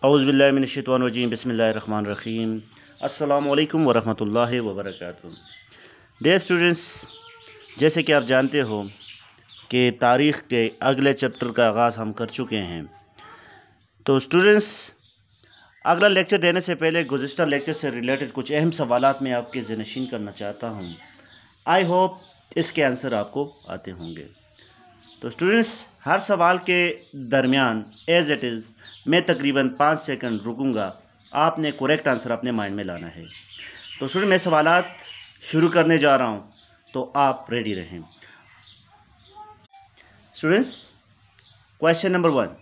औज़ुबिल्लाहि मिनश्शैतानिर्रजीम बिस्मिल्लाहिर्रहमानिर्रहीम अस्सलामु अलैकुम वरहमतुल्लाहि वबरकातुहू। डियर स्टूडेंट्स, जैसे कि आप जानते हो कि तारीख़ के अगले चैप्टर का आगाज़ हम कर चुके हैं। तो स्टूडेंट्स, अगला लेक्चर देने से पहले गुज़िश्ता लेक्चर से रिलेटेड कुछ अहम सवालात मैं आपके ज़हनशीन करना चाहता हूँ। आई होप इसके आंसर आपको आते होंगे। तो स्टूडेंट्स, हर सवाल के दरमियान एज़ इट इज़ मैं तकरीबन 5 सेकंड रुकूंगा। आपने करेक्ट आंसर अपने माइंड में लाना है। तो स्टूडेंट, मैं सवालात शुरू करने जा रहा हूँ, तो आप रेडी रहें। Students, question number 1।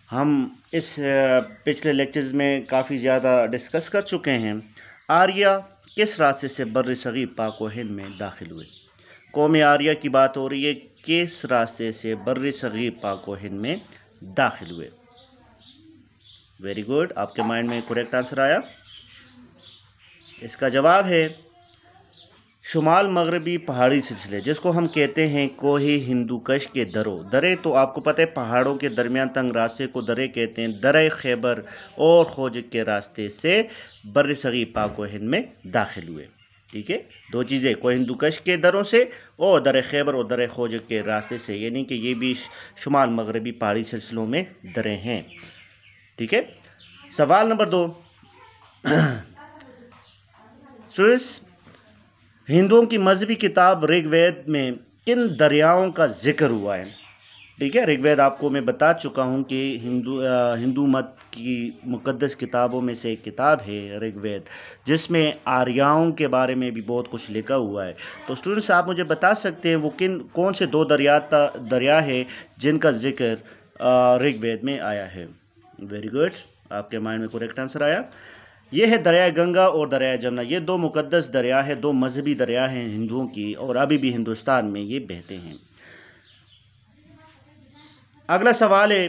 हम इस पिछले लेक्चर्स में काफ़ी ज़्यादा डिस्कस कर चुके हैं। आर्या किस रास्ते से बर्र सगीर पाक व हिंद में दाखिल हुए? कौम आर्या की बात हो रही है, किस रास्ते से बर्र सगीर पाक व हिंद में दाखिल हुए? वेरी गुड, आपके माइंड में करेक्ट आंसर आया। इसका जवाब है शुमाल मगरबी पहाड़ी सिलसिले, जिसको हम कहते हैं कोही हिंदूकश के दरों। दरे तो आपको पता है पहाड़ों के दरमियान तंग रास्ते को दरे कहते हैं। दरे खैबर और खोज के रास्ते से बर्र सगीर पाक व हिंद में दाखिल हुए। ठीक है, दो चीज़ें, कोई हिंदूकश के दरों से और दर खैबर और दर खोज के रास्ते से, यानी कि ये भी शुमाल मगरबी पहाड़ी सिलसिलों में दरें हैं। ठीक है, सवाल नंबर 2। स्टूडेंट्स, हिंदुओं की मजहबी किताब ऋग्वेद में किन दरियाओं का जिक्र हुआ है? ठीक है, ऋग्वेद आपको मैं बता चुका हूँ कि हिंदू मत की मुक़द्दस किताबों में से एक किताब है ऋग्वेद, जिसमें आर्याओं के बारे में भी बहुत कुछ लिखा हुआ है। तो स्टूडेंट्स, आप मुझे बता सकते हैं वो कौन से दो दरिया है जिनका जिक्र ऋग्वेद में आया है? वेरी गुड, आपके माइंड में करेक्ट आंसर आया। ये है दरिया गंगा और दरिया जमुना। ये दो मुक़द्दस दरिया है, दो मजहबी दरिया हैं हिंदुओं की, और अभी भी हिंदुस्तान में ये बहते हैं। अगला सवाल है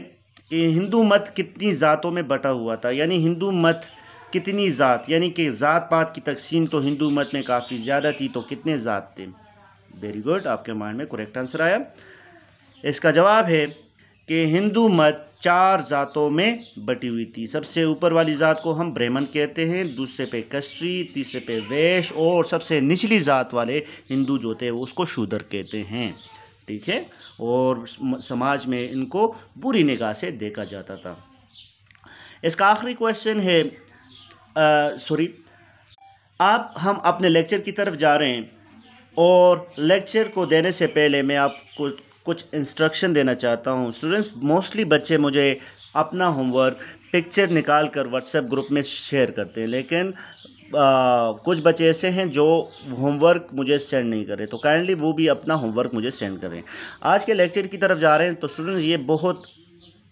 कि हिंदू मत कितनी ज़ातों में बटा हुआ था? यानी हिंदू मत कितनी ज़ात, यानी कि ज़ात पात की तकसीम तो हिंदू मत में काफ़ी ज़्यादा थी, तो कितने ज़ात थे? वेरी गुड, आपके माइंड में करेक्ट आंसर आया। इसका जवाब है कि हिंदू मत 4 ज़ातों में बटी हुई थी। सबसे ऊपर वाली ज़ात को हम ब्राह्मण कहते हैं, दूसरे पे कश्यप, तीसरे पे वैश्य, और सबसे निचली ज़ात वाले हिंदू जो थे उसको शूद्र कहते हैं। ठीक है, और समाज में इनको बुरी निगाह से देखा जाता था। इसका आखिरी क्वेश्चन है, आप हम अपने लेक्चर की तरफ जा रहे हैं, और लेक्चर को देने से पहले मैं आपको कुछ इंस्ट्रक्शन देना चाहता हूं। स्टूडेंट्स, मोस्टली बच्चे मुझे अपना होमवर्क पिक्चर निकाल कर व्हाट्सएप ग्रुप में शेयर करते हैं, लेकिन कुछ बच्चे ऐसे हैं जो होमवर्क मुझे सेंड नहीं कर रहे, तो काइंडली वो भी अपना होमवर्क मुझे सेंड करें। आज के लेक्चर की तरफ जा रहे हैं, तो स्टूडेंट्स ये बहुत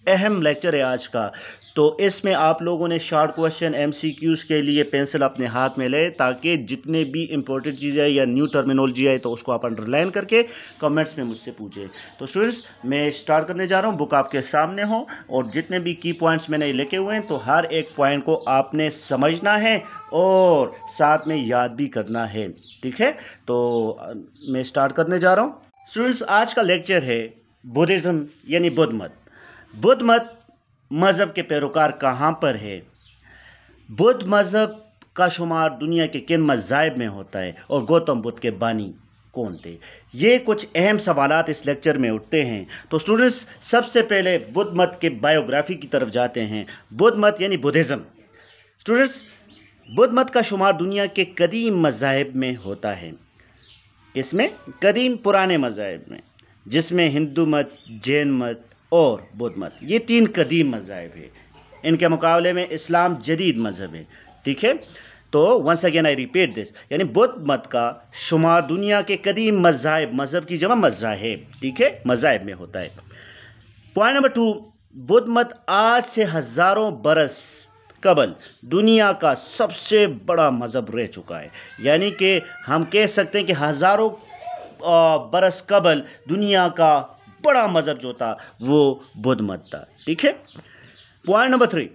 अहम लेक्चर है आज का। तो इसमें आप लोगों ने शॉर्ट क्वेश्चन MCQs के लिए पेंसिल अपने हाथ में ले, ताकि जितने भी इंपॉर्टेंट चीज़ें या न्यू टर्मिनोलॉजी है तो उसको आप अंडरलाइन करके कमेंट्स में मुझसे पूछें। तो स्टूडेंट्स, मैं स्टार्ट करने जा रहा हूँ। बुक आपके सामने हो, और जितने भी की पॉइंट्स मैंने लिखे हुए हैं, तो हर एक पॉइंट को आपने समझना है और साथ में याद भी करना है। ठीक है, तो मैं स्टार्ट करने जा रहा हूँ। स्टूडेंट्स, आज का लेक्चर है बुद्धिज़्म यानी बुद्ध मत। बुद्ध मत मज़हब के पैरोकार कहाँ पर है? बुद्ध मज़हब का शुमार दुनिया के किन मज़ाहिब में होता है? और गौतम बुद्ध के बानी कौन थे? ये कुछ अहम सवालात इस लेक्चर में उठते हैं। तो स्टूडेंट्स, सबसे पहले बुद्ध मत के बायोग्राफी की तरफ जाते हैं। बुद्ध मत यानी बुद्धिज़्म। स्टूडेंट्स, बुद्ध मत का शुमार दुनिया के कदीम मज़ाहिब में होता है। इसमें कदीम पुराने मज़ाहिब में, जिसमें हिंदू मत, जैन मत और बुद्ध मत, ये 3 कदीम मज़ाहिब है। इनके मुकाबले में इस्लाम जदीद मज़हब है। ठीक है, तो once again I repeat this, यानी बुद्ध मत का शुमार दुनिया के कदीम मज़ाहिब, मज़हब की जमा मज़ाहिब, ठीक है, मज़ाहिब में होता है। पॉइंट नंबर 2, बुद्ध मत आज से हज़ारों बरस कबल दुनिया का सबसे बड़ा मज़हब रह चुका है। यानी कि हम कह सकते हैं कि हज़ारों बरस कबल दुनिया का बड़ा मज़हब जो था वो बुद्ध मत था। ठीक है, पॉइंट नंबर 3,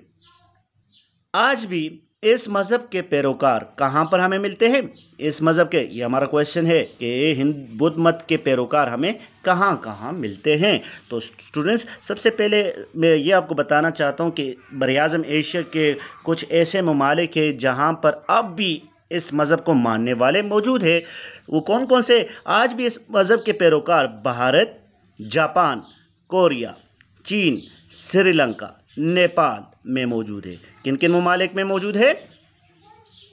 आज भी इस मज़हब के पैरोकार कहाँ पर हमें मिलते हैं? इस मज़हब के, ये हमारा क्वेश्चन है कि बुद्ध मत के पैरोकार हमें कहाँ कहाँ मिलते हैं। तो स्टूडेंट्स, सबसे पहले मैं ये आपको बताना चाहता हूँ कि बरआज़म एशिया के कुछ ऐसे ममालिक हैं जहाँ पर अब भी इस मज़हब को मानने वाले मौजूद है। वो कौन कौन से? आज भी इस मज़हब के पैरोकार भारत, जापान, कोरिया, चीन, श्रीलंका, नेपाल में मौजूद है। किन किन ममालिक में मौजूद है?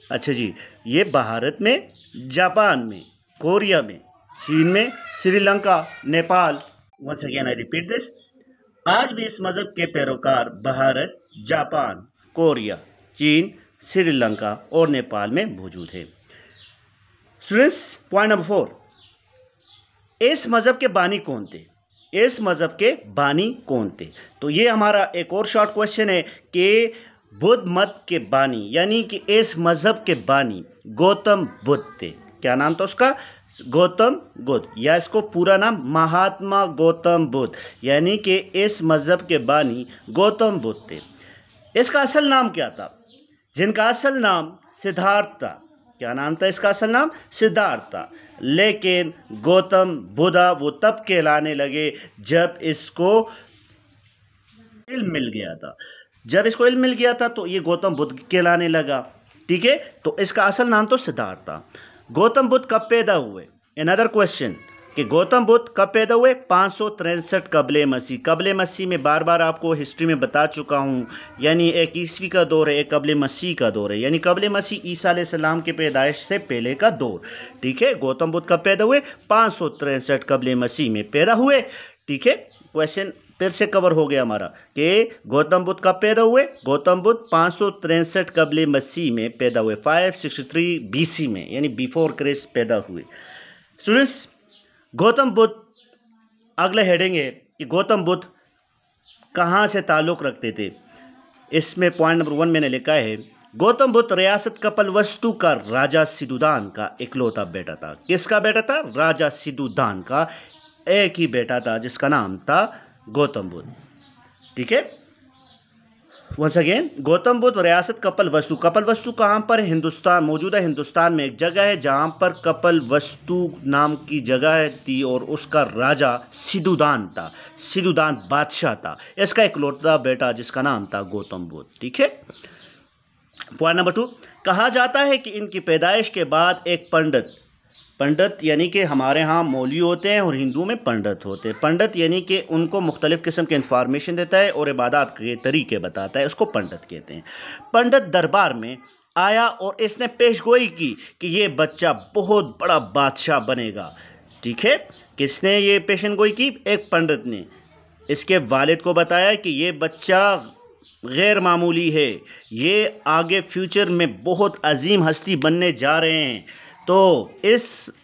अच्छा जी, ये भारत में, जापान में, कोरिया में, चीन में, Sri Lanka, Nepal. Once again I repeat this, आज भी इस मज़हब के पैरोकार भारत, जापान, कोरिया, चीन, श्रीलंका और नेपाल में मौजूद है। स्टूडेंट्स, पॉइंट नंबर 4, इस मज़हब के बानी कौन थे? इस मज़हब के बानी कौन थे? तो ये हमारा एक और शॉर्ट क्वेश्चन है कि बुद्ध मत के बानी, यानी कि इस मज़हब के बानी गौतम बुद्ध थे। क्या नाम था उसका? गौतम बुद्ध, या इसको पूरा नाम महात्मा गौतम बुद्ध, यानी कि इस मज़हब के बानी गौतम बुद्ध थे। इसका असल नाम क्या था? जिनका असल नाम सिद्धार्थ था। क्या नाम था इसका असल नाम? सिद्धार्थ था। लेकिन गौतम बुद्धा वो तब कहलाने लगे जब इसको इल्म मिल गया था। जब इसको इल्म मिल गया था तो ये गौतम बुद्ध कहलाने लगा। ठीक है, तो इसका असल नाम तो सिद्धार्थ था। गौतम बुद्ध कब पैदा हुए? अनदर क्वेश्चन कि गौतम बुद्ध कब पैदा हुए? 563 कबले मसीह। कबले मसीह में बार बार आपको हिस्ट्री में बता चुका हूँ, यानी एक ईस्वी का दौर है, एक कबले मसीह का दौर है, यानी कबले मसीह ईसा अलैहिस्सलाम के पैदाइश से पहले का दौर। ठीक है, गौतम बुद्ध कब पैदा हुए? 563 कबले मसीह में पैदा हुए। ठीक है, क्वेश्चन फिर से कवर हो गया हमारा कि गौतम बुद्ध कब पैदा हुए? गौतम बुद्ध 563 कबले मसीह में पैदा हुए, 563 BC में, यानी बिफोर क्राइस्ट पैदा हुए। स्टूडेंट्स, गौतम बुद्ध, अगला हेडिंग है कि गौतम बुद्ध कहाँ से ताल्लुक़ रखते थे। इसमें पॉइंट नंबर 1 मैंने लिखा है, गौतम बुद्ध रियासत कपिलवस्तु का राजा सिद्धूदान का इकलौता बेटा था। किसका बेटा था? राजा सिद्धूदान का एक ही बेटा था जिसका नाम था गौतम बुद्ध। ठीक है, वंस अगेन, गौतम बुद्ध रियासत कपिलवस्तु। कपिलवस्तु कहाँ पर? हिंदुस्तान, मौजूदा हिंदुस्तान में एक जगह है जहाँ पर कपिलवस्तु नाम की जगह थी और उसका राजा सिद्धूदान था। सिद्धूदान बादशाह था। इसका इकलौता बेटा जिसका नाम था गौतम बुद्ध। ठीक है, पॉइंट नंबर 2, कहा जाता है कि इनकी पैदाइश के बाद एक पंडित यानी कि हमारे यहाँ मौलवी होते हैं और हिंदुओं में पंडित होते हैं। पंडित यानी कि उनको मुख्तलिफ़ किस्म के इन्फॉर्मेशन देता है और इबादत के तरीके बताता है, उसको पंडित कहते हैं। पंडित दरबार में आया और इसने पेशगोई की कि ये बच्चा बहुत बड़ा बादशाह बनेगा। ठीक है, किसने ये पेशनगोई की? एक पंडित ने। इसके वालिद को बताया कि ये बच्चा गैर मामूली है, ये आगे फ्यूचर में बहुत अजीम हस्ती बनने जा रहे हैं। तो इस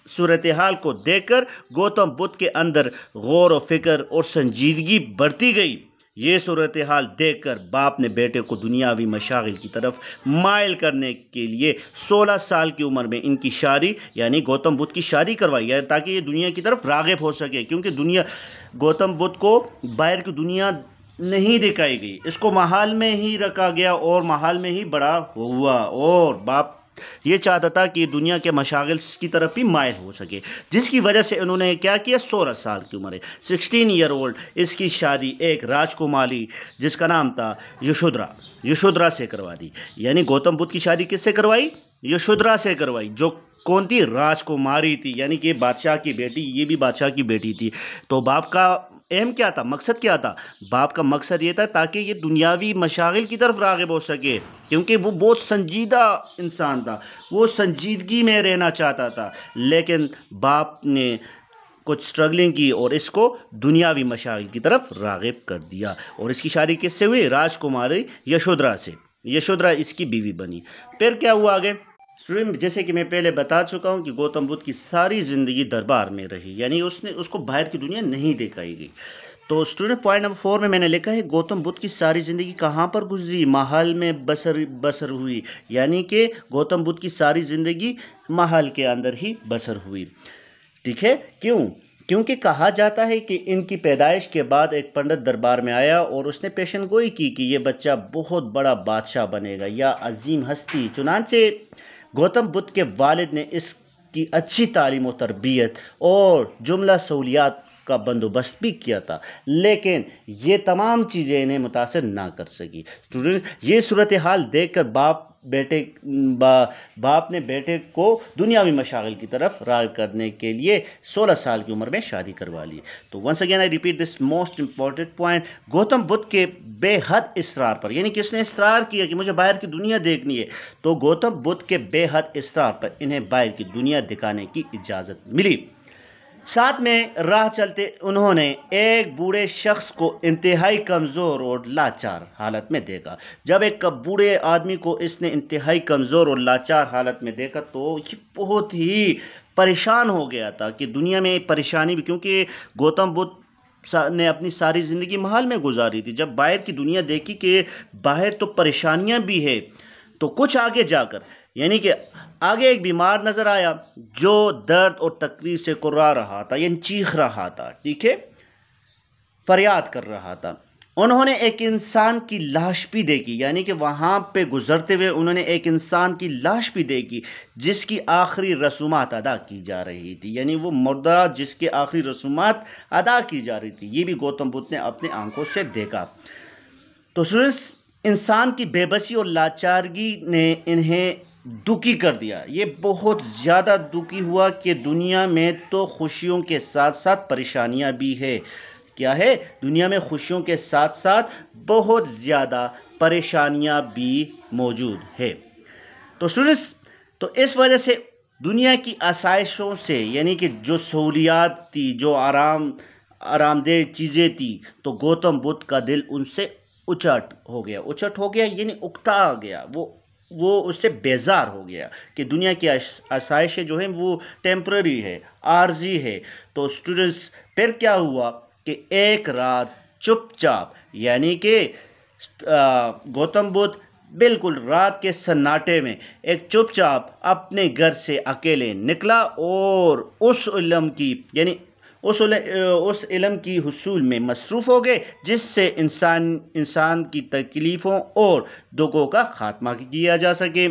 सूरत हाल को देखकर गौतम बुद्ध के अंदर गौर और फिक्र और संजीदगी बढ़ती गई। ये सूरत हाल देखकर बाप ने बेटे को दुनियावी मशागिल की तरफ माइल करने के लिए 16 साल की उम्र में इनकी शादी, यानी गौतम बुद्ध की शादी करवाई है ताकि ये दुनिया की तरफ राग़िब हो सके, क्योंकि गौतम बुद्ध को बाहर की दुनिया नहीं दिखाई गई, इसको महल में ही रखा गया और महल में ही बड़ा हुआ, और बाप ये चाहता था कि दुनिया के मशागिल की तरफ भी माइल हो सके, जिसकी वजह से उन्होंने क्या किया? 16 साल की उम्र है, 16 ईयर ओल्ड, इसकी शादी एक राजकुमारी जिसका नाम था यशोधरा से करवा दी। यानी गौतम बुद्ध की शादी किससे करवाई? यशोधरा से करवाई, जो कौन थी? राजकुमारी थी, यानी कि बादशाह की बेटी, ये भी बादशाह की बेटी थी। तो बाप का एम क्या था? मकसद क्या था? बाप का मकसद ये था ताकि ये दुनियावी मशागिल की तरफ राग़िब हो सके, क्योंकि वो बहुत संजीदा इंसान था, वो संजीदगी में रहना चाहता था। लेकिन बाप ने कुछ स्ट्रगलिंग की और इसको दुनियावी मशागिल की तरफ राग़िब कर दिया, और इसकी शादी किससे हुई? राजकुमारी यशोधरा से। यशोधरा इसकी बीवी बनी। फिर क्या हुआ आगे? स्टूडेंट, जैसे कि मैं पहले बता चुका हूं कि गौतम बुद्ध की सारी ज़िंदगी दरबार में रही, यानी उसको बाहर की दुनिया नहीं दिखाई गई। तो स्टूडेंट, पॉइंट नंबर 4 में मैंने लिखा है गौतम बुद्ध की सारी ज़िंदगी कहाँ पर गुजरी? महल में बसर हुई, यानी कि गौतम बुद्ध की सारी ज़िंदगी महल के अंदर ही बसर हुई। ठीक है, क्यों? क्योंकि कहा जाता है कि इनकी पैदाइश के बाद एक पंडित दरबार में आया और उसने पेशन गोई की कि ये बच्चा बहुत बड़ा बादशाह बनेगा या अजीम हस्ती। चुनांचे गौतम बुद्ध के वालिद ने इसकी अच्छी तालीम और तरबियत और जुमला सहूलियात का बंदोबस्त भी किया था, लेकिन ये तमाम चीज़ें इन्हें मुतासर ना कर सकी। स्टूडेंट, ये सूरत हाल देख कर बाप ने बेटे को दुनियावी मशागिल की तरफ राग़िब करने के लिए 16 साल की उम्र में शादी करवा ली। तो once again I repeat this most important point, Gautam Buddha के बेहद इसरार पर, यानी कि उसने इसरार किया कि मुझे बाहर की दुनिया देखनी है, तो गौतम बुद्ध के बेहद इसरार पर इन्हें बाहर की दुनिया दिखाने की इजाज़त मिली। साथ में राह चलते उन्होंने एक बूढ़े शख्स को इंतहाई कमज़ोर और लाचार हालत में देखा। जब एक बूढ़े आदमी को इसने इंतहाई कमज़ोर और लाचार हालत में देखा तो ये बहुत ही परेशान हो गया था कि दुनिया में परेशानी भी, क्योंकि गौतम बुद्ध ने अपनी सारी ज़िंदगी महल में गुजारी थी। जब बाहर की दुनिया देखी कि बाहर तो परेशानियां भी है, तो कुछ आगे जाकर यानी कि आगे एक बीमार नज़र आया जो दर्द और तकलीफ से कुर्रा रहा था, यानी चीख रहा था, ठीक है, फरियाद कर रहा था। उन्होंने एक इंसान की लाश भी देखी, यानी कि वहाँ पे गुजरते हुए उन्होंने एक इंसान की लाश भी देखी जिसकी आखिरी रसूमात अदा की जा रही थी, यानी वो मुर्दा जिसके आखिरी रसूमात अदा की जा रही थी, ये भी गौतम बुद्ध ने अपने आंखों से देखा। तो स्टूडेंट्स, इंसान की बेबसी और लाचारगी ने इन्हें दुखी कर दिया। ये बहुत ज़्यादा दुखी हुआ कि दुनिया में तो खुशियों के साथ साथ परेशानियां भी है। क्या है? दुनिया में खुशियों के साथ साथ बहुत ज़्यादा परेशानियां भी मौजूद है। तो स्टूडेंट्स, तो इस वजह से दुनिया की आसाइशों से, यानी कि जो सहूलियात थी, जो आरामदेह चीज़ें थी, तो गौतम बुद्ध का दिल उनसे उचट हो गया यानी उकता आ गया। वो उससे बेजार हो गया कि दुनिया की आसाइशें जो हैं वो टेम्पररी है, आर्जी है। तो स्टूडेंट्स, फिर क्या हुआ कि एक रात चुपचाप, यानी कि गौतम बुद्ध बिल्कुल रात के सन्नाटे में एक चुपचाप अपने घर से अकेले निकला और उस इल्म की हुसूल में मसरूफ़ हो गए जिससे इंसान की तकलीफ़ों और दुखों का ख़ात्मा किया जा सके।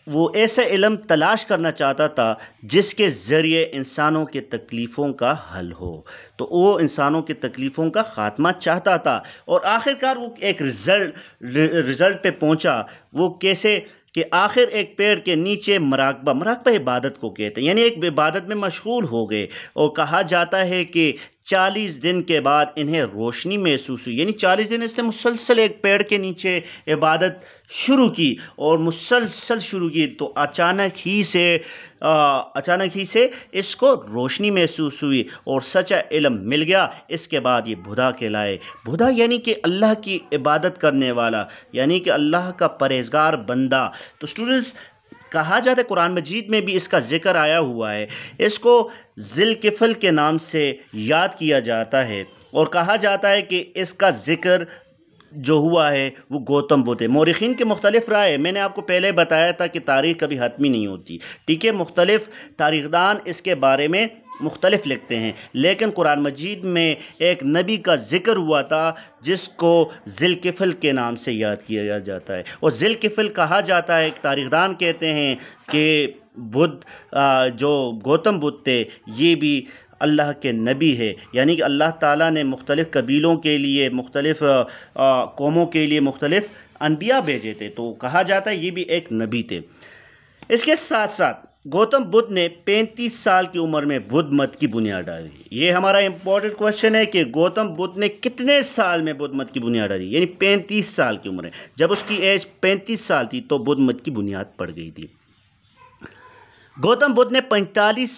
वो ऐसा इल्म तलाश करना चाहता था जिसके ज़रिए इंसानों के तकलीफ़ों का हल हो। तो वो इंसानों के तकलीफ़ों का ख़ात्मा चाहता था और आखिरकार वो एक रिज़ल्ट पे पहुंचा। वो कैसे कि आखिर एक पेड़ के नीचे मराकबा इबादत को कहते हैं, यानी एक इबादत में मशगूल हो गए और कहा जाता है कि 40 दिन के बाद इन्हें रोशनी महसूस हुई। यानी 40 दिन इसने मुसलसल एक पेड़ के नीचे इबादत शुरू की और मुसलसल शुरू की, तो अचानक ही से इसको रोशनी महसूस हुई और सच्चा इल्म मिल गया। इसके बाद ये बुधा कहलाए। बुधा यानी कि अल्लाह की इबादत करने वाला, यानी कि अल्लाह का परहेजगार बंदा। तो स्टूडेंट्स, कहा जाता है, कुरान मजीद में भी इसका जिक्र आया हुआ है। इसको ज़िल्किफ़ल के नाम से याद किया जाता है और कहा जाता है कि इसका जिक्र जो हुआ है वो गौतम बुद्ध है। मौरिखीन के मुख्तलिफ राय, मैंने आपको पहले बताया था कि तारीख़ कभी हतमी नहीं होती, ठीक है। मुख्तलिफ तारीख़दान इसके बारे में मुख्तलिफ लिखते हैं, लेकिन कुरान मजीद में एक नबी का जिक्र हुआ था जिसको ज़िल्किफ़ल के नाम से याद किया जाता है। और ज़िल्किफ़ल कहा जाता है, एक तारीख़दान कहते हैं कि जो गौतम बुद्ध थे ये भी अल्लाह के नबी है, यानी कि अल्लाह ताला ने मुख्तलिफ़ कबीलों के लिए, मुख्तलिफ़ कौमों के लिए मुख्तलिफ़ अनबिया भेजे थे। तो कहा जाता है ये भी एक नबी थे। इसके साथ साथ गौतम बुद्ध ने 35 साल की उम्र में बुद्ध मत की बुनियाद डाली। ये हमारा इंपॉर्टेंट क्वेश्चन है कि गौतम बुद्ध ने कितने साल में बुद्ध मत की बुनियाद डाली, यानी 35 साल की उम्र है। जब उसकी एज 35 साल थी तो बुद्ध मत की बुनियाद पड़ गई थी। गौतम बुद्ध ने 45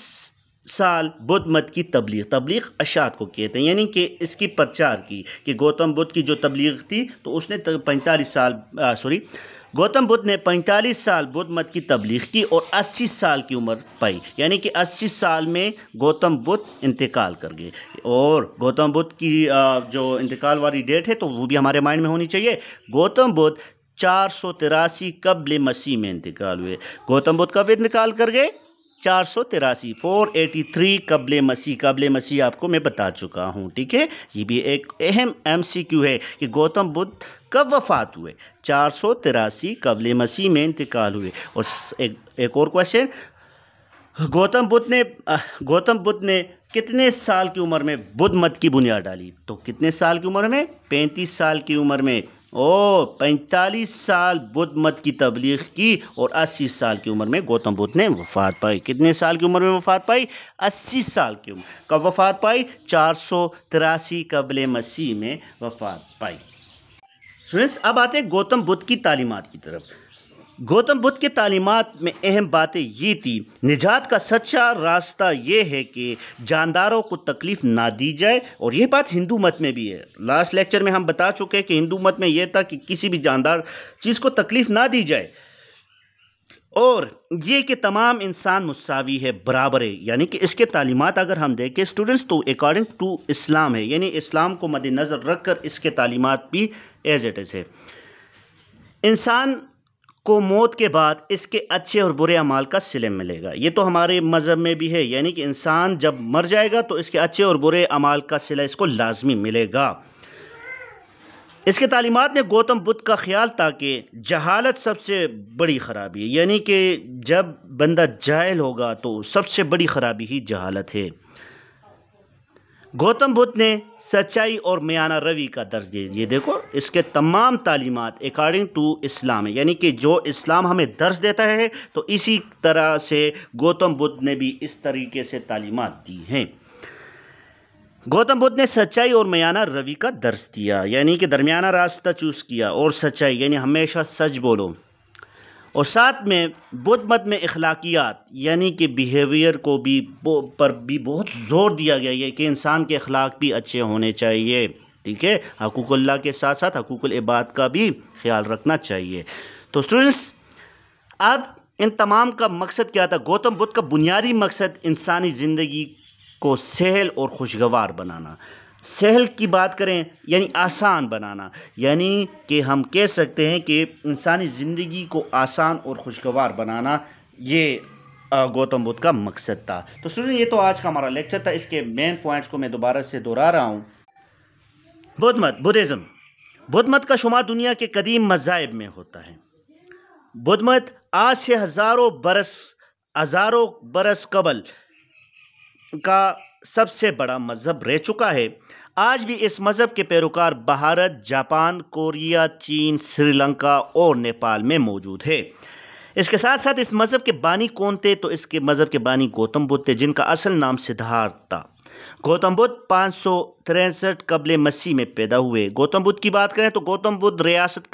साल बुद्ध मत की तबलीग अशात को कहते हैं, यानी कि इसकी प्रचार की, कि गौतम बुद्ध की जो तबलीग थी तो उसने 45 साल बुद्ध मत की तबलीग की और 80 साल की उम्र पाई, यानी कि 80 साल में गौतम बुद्ध इंतकाल कर गए। और गौतम बुद्ध की जो इंतकाल वाली डेट है तो वो भी हमारे माइंड में होनी चाहिए। गौतम बुद्ध 483 कब्ल मसीह में इंतकाल हुए। गौतम बुद्ध कब इंतकाल कर गए? 483, 483 कबले मसीह आपको मैं बता चुका हूँ। ठीक है, ये भी एक अहम MCQ है कि गौतम बुद्ध कब वफ़ात हुए। 483 कबले मसीह में इंतकाल हुए। और एक और क्वेश्चन, गौतम बुद्ध ने कितने साल की उम्र में बुद्ध मत की बुनियाद डाली? तो कितने साल की उम्र में? 35 साल की उम्र में। 45 साल बुद्ध मत की तबलीग की और 80 साल की उम्र में गौतम बुद्ध ने वफ़ात पाई। कितने साल की उम्र में वफ़ात पाई? 80 साल की उम्र। कब वफ़ात पाई? 483 कबले मसीह में वफ़ात पाई। स्टूडेंट्स, अब आते हैं गौतम बुद्ध की तालीमात की तरफ। गौतम बुद्ध के तालीमात में अहम बातें ये थी, निजात का सच्चा रास्ता ये है कि जानदारों को तकलीफ़ ना दी जाए। और ये बात हिंदू मत में भी है। लास्ट लेक्चर में हम बता चुके हैं कि हिंदू मत में ये था कि किसी भी जानदार चीज़ को तकलीफ़ ना दी जाए, और ये कि तमाम इंसान मुसावी है, बराबर है। यानी कि इसके तालीमात अगर हम देखें स्टूडेंट्स, तो अकॉर्डिंग टू इस्लाम है, यानी इस्लाम को मद्देनज़र रख कर इसके तालीमात भी एज इट इज़ है। इंसान को मौत के बाद इसके अच्छे और बुरे अमाल का सिला मिलेगा। ये तो हमारे मज़हब में भी है, यानी कि इंसान जब मर जाएगा तो इसके अच्छे और बुरे अमाल का सिला इसको लाजमी मिलेगा। इसके तालीमात में गौतम बुद्ध का ख्याल था कि जहालत सबसे बड़ी ख़राबी है, यानी कि जब बंदा जाहिल होगा तो सबसे बड़ी ख़राबी ही जहालत है। गौतम बुद्ध ने सच्चाई और मियाना रवि का दर्ज दिया। ये देखो, इसके तमाम तालीमात अकॉर्डिंग टू इस्लाम है, यानी कि जो इस्लाम हमें दर्ज देता है तो इसी तरह से गौतम बुद्ध ने भी इस तरीके से तालीमात दी हैं। गौतम बुद्ध ने सच्चाई और मियाना रवि का दर्ज दिया, यानी कि दरमियाना रास्ता चूज़ किया, और सच्चाई यानी हमेशा सच बोलो। और साथ में बुद्ध मत में अखलाकियात यानी कि बिहेवियर को भी पर भी बहुत ज़ोर दिया गया है कि इंसान के अखलाक भी अच्छे होने चाहिए। ठीक है, हकूक़ुल्लाह के साथ साथ हकूक़ुल इबाद का भी ख्याल रखना चाहिए। तो स्टूडेंट्स, अब इन तमाम का मकसद क्या था? गौतम बुद्ध का बुनियादी मकसद इंसानी ज़िंदगी को सहल और खुशगवार बनाना। सहल की बात करें यानी आसान बनाना, यानी कि हम कह सकते हैं कि इंसानी ज़िंदगी को आसान और खुशगवार बनाना, ये गौतम बुद्ध का मकसद था। तो स्टूडेंट, ये तो आज का हमारा लेक्चर था। इसके मेन पॉइंट्स को मैं दोबारा से दोहरा रहा हूँ। बुद्धिज़्म, बुद्ध मत का शुमार दुनिया के कदीम मज़ाहिब में होता है। बुद्ध मत आज से हज़ारों बरस कबल का सबसे बड़ा मज़हब रह चुका है। आज भी इस मज़हब के पैरोकार भारत, जापान, कोरिया, चीन, श्रीलंका और नेपाल में मौजूद है। इसके साथ साथ इस मज़हब के बानी कौन थे? तो इसके मज़हब के बानी गौतम बुद्ध थे, जिनका असल नाम सिद्धार्थ था। गौतम बुद्ध 563 कबले मसीह में पैदा हुए। गौतम बुद्ध की बात करें तो गौतम बुद्ध रियासत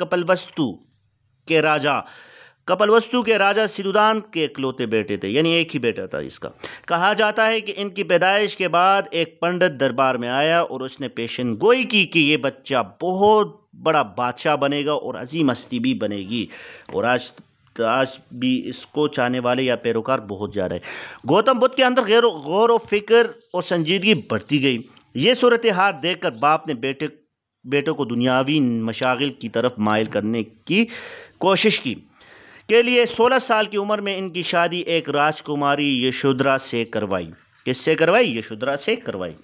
कपिलवस्तु के राजा सिद्धूदान के इकलौते बेटे थे, यानी एक ही बेटा था इसका। कहा जाता है कि इनकी पैदाइश के बाद एक पंडित दरबार में आया और उसने पेशन गोई की कि ये बच्चा बहुत बड़ा बादशाह बनेगा और अजीम हस्ती भी बनेगी। और आज भी इसको चाहने वाले या पैरोकार बहुत ज़्यादा है। गौतम बुद्ध के अंदर गौर व फिक्र और संजीदगी बढ़ती गई। ये सूरत हाल देखकर बाप ने बेटे को दुनियावी मशागिल की तरफ माइल करने की कोशिश की के लिए 16 साल की उम्र में इनकी शादी एक राजकुमारी यशोधरा से करवाई। किससे करवाई? यशोधरा से करवाई।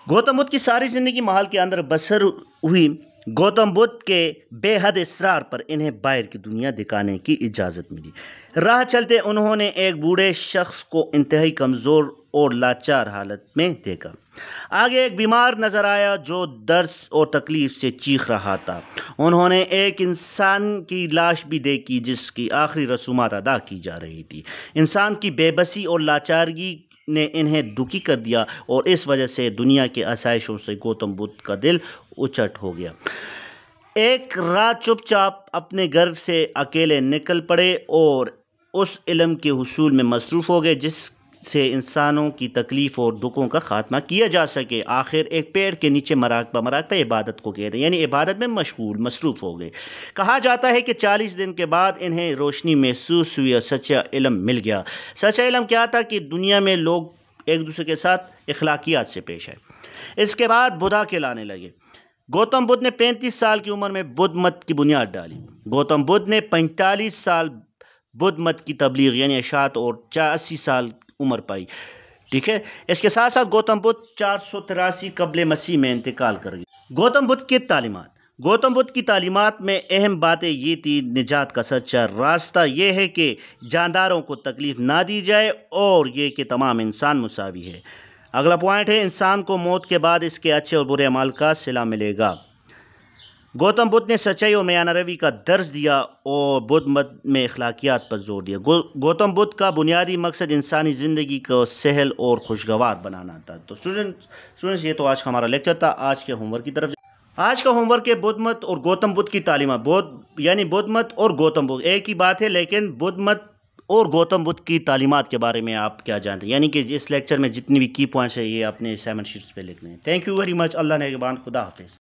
गौतम बुद्ध की सारी ज़िंदगी महल के अंदर बसर हुई। गौतम बुद्ध के बेहद इसरार पर इन्हें बाहर की दुनिया दिखाने की इजाज़त मिली। राह चलते उन्होंने एक बूढ़े शख्स को इंतहाई कमज़ोर और लाचार हालत में देखा। आगे एक बीमार नज़र आया जो दर्द और तकलीफ़ से चीख रहा था। उन्होंने एक इंसान की लाश भी देखी जिसकी आखिरी रसूमात अदा की जा रही थी। इंसान की बेबसी और लाचारगी ने इन्हें दुखी कर दिया और इस वजह से दुनिया के आसाइशों से गौतम बुद्ध का दिल उचट हो गया। एक रात चुपचाप अपने घर से अकेले निकल पड़े और उस इल्म के हुसूल में मसरूफ़ हो गए जिससे इंसानों की तकलीफ़ और दुखों का ख़ात्मा किया जा सके। आखिर एक पेड़ के नीचे मराकबा इबादत को कहते हैं, यानी इबादत में मसरूफ़ हो गए। कहा जाता है कि 40 दिन के बाद इन्हें रोशनी महसूस हुई और सच्चा इल्म मिल गया। सच्चा इल्म क्या था? कि दुनिया में लोग एक दूसरे के साथ अखलाकियात से पेश आए। इसके बाद बुद्धा कहलाने लगे। गौतम बुद्ध ने 35 साल की उम्र में बुद्ध मत की बुनियाद डाली। गौतम बुद्ध ने 45 साल बुद्ध मत की तबलीग यानी अशात और 84 साल उम्र पाई। ठीक है। इसके साथ साथ गौतम बुद्ध 483 कब्ल मसीह में इंतकाल कर गए। गौतम बुद्ध की तालीमात। गौतम बुद्ध की तालीमात में अहम बातें ये थी, निजात का सच्चा रास्ता ये है कि जानदारों को तकलीफ़ ना दी जाए और ये कि तमाम इंसान मुसावी है। अगला पॉइंट है, इंसान को मौत के बाद इसके अच्छे और बुरे अमाल का सिला मिलेगा। गौतम बुद्ध ने सच्चाई और मयाना रवि का दर्ज दिया और बुद्ध मत में अखलाकियात पर जोर दिया। गौतम बुद्ध का बुनियादी मकसद इंसानी ज़िंदगी को सहल और खुशगवार बनाना था। तो स्टूडेंट्स ये तो आज का हमारा लेक्चर था। आज के होमवर्क की तरफ, आज का होमवर्क है बुद्ध मत और गौतम बुद्ध की तालीमात। बुद्ध मत और गौतम बुद्ध एक ही बात है, लेकिन बुद्ध मत और गौतम बुद्ध की तालीमात के बारे में आप क्या जानते हैं, यानी कि इस लेक्चर में जितनी भी की पॉइंट्स है ये अपने असाइनमेंट शीट्स पे लिखने हैं। Thank you very much. अल्लाह ने के बाद खुदा हाफिज़।